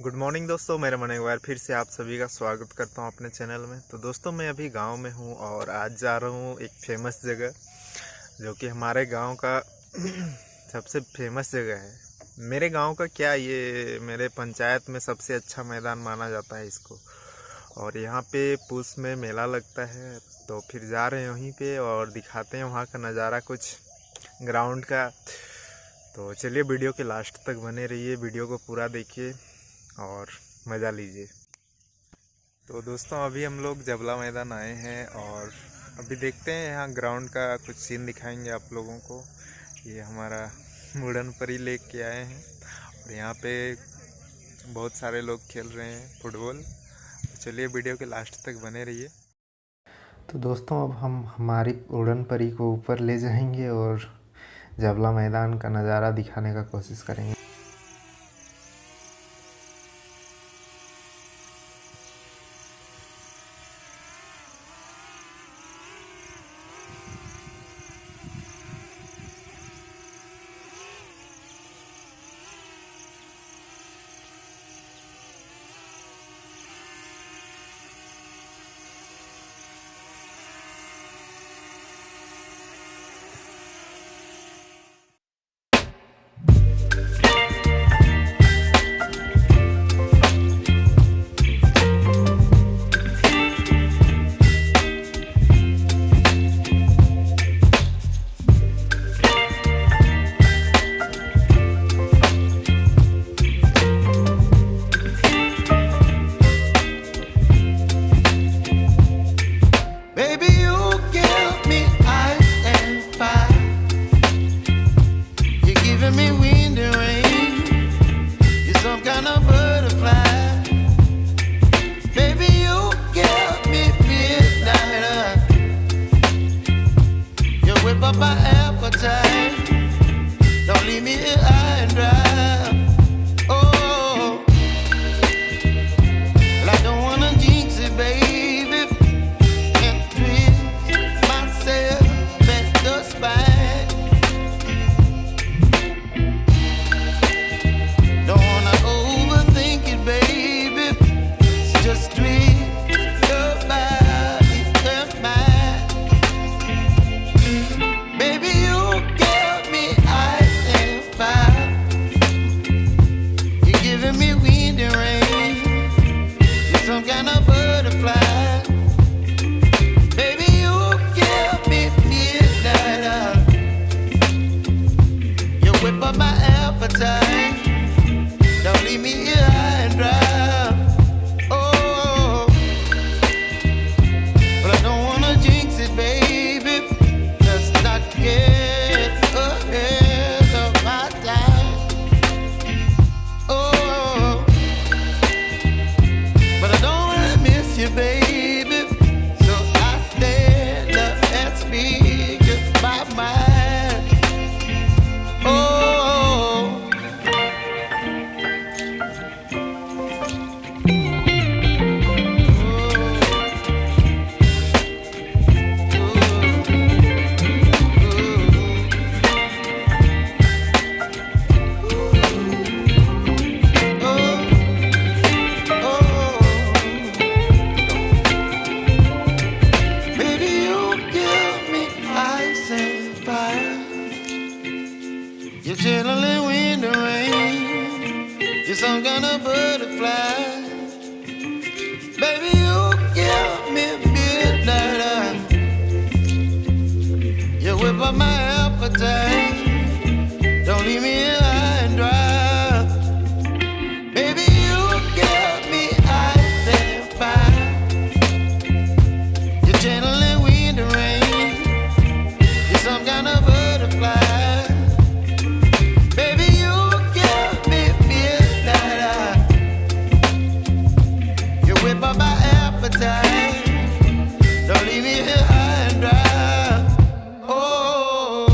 Good morning दोस्तों, मेरे मन एक बार फिर से आप सभी का स्वागत करता हूं अपने चैनल में। तो दोस्तों मैं अभी गांव में हूं और आज जा रहा हूं एक फेमस जगह जो कि हमारे गांव का सबसे फेमस जगह है। मेरे गांव का क्या, ये मेरे पंचायत में सबसे अच्छा मैदान माना जाता है इसको। और यहाँ पे पूस में मेला लगता है, तो फिर जा रहे हैं वहीं पे और दिखाते हैं वहाँ का नज़ारा कुछ ग्राउंड का। तो चलिए वीडियो के लास्ट तक बने रहिए, वीडियो को पूरा देखिए और मज़ा लीजिए। तो दोस्तों अभी हम लोग जबला मैदान आए हैं और अभी देखते हैं यहाँ ग्राउंड का कुछ सीन दिखाएंगे आप लोगों को। ये हमारा वुडन परी लेके आए हैं और यहाँ पे बहुत सारे लोग खेल रहे हैं फुटबॉल। तो चलिए वीडियो के लास्ट तक बने रहिए। तो दोस्तों अब हम हमारी वुडन परी को ऊपर ले जाएंगे और जबला मैदान का नज़ारा दिखाने का कोशिश करेंगे। Up my appetite. Don't leave me here high and dry. Oh, well, I don't wanna jinx it, baby, and twist myself at the spine. Don't wanna overthink it, baby. It's just twist your body and mine. But my appetite, don't leave me here high and dry. Oh, but I don't wanna jinx it, baby. Let's not get ahead of my time. Oh, but I don't wanna miss you, baby. So I stand up and speak just my mind. Oh. You're chilling in the rain. You're some kind of butterfly. Baby, you give me midnight. You whip up my appetite. Don't leave me here high and dry. Baby, you give me ice and fire. You're channeling wind and rain. You're some kind of butterfly. But my appetite, don't leave me here high and dry. Oh,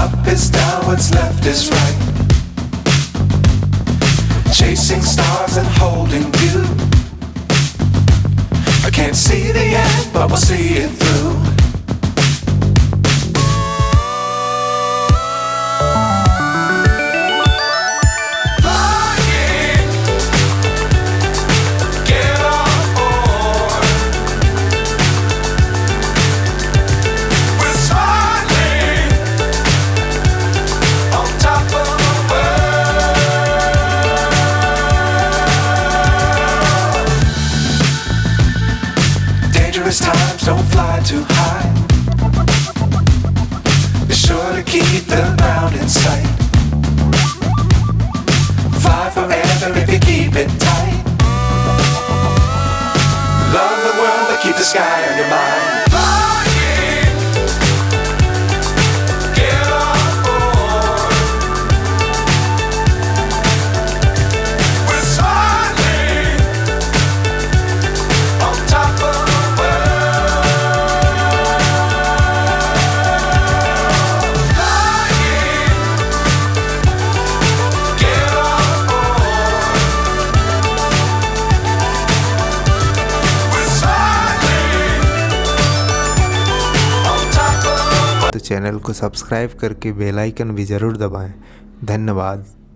Up is down, what's left is right. Chasing stars and holding you. I can't see the end, but we'll see it through. Times don't fly too high. Be sure to keep the ground in sight. Fly forever if you keep it tight. Love the world but keep the sky on your mind. तो channel को subscribe करके bell icon भी ज़रूर दबाएं। धन्यवाद।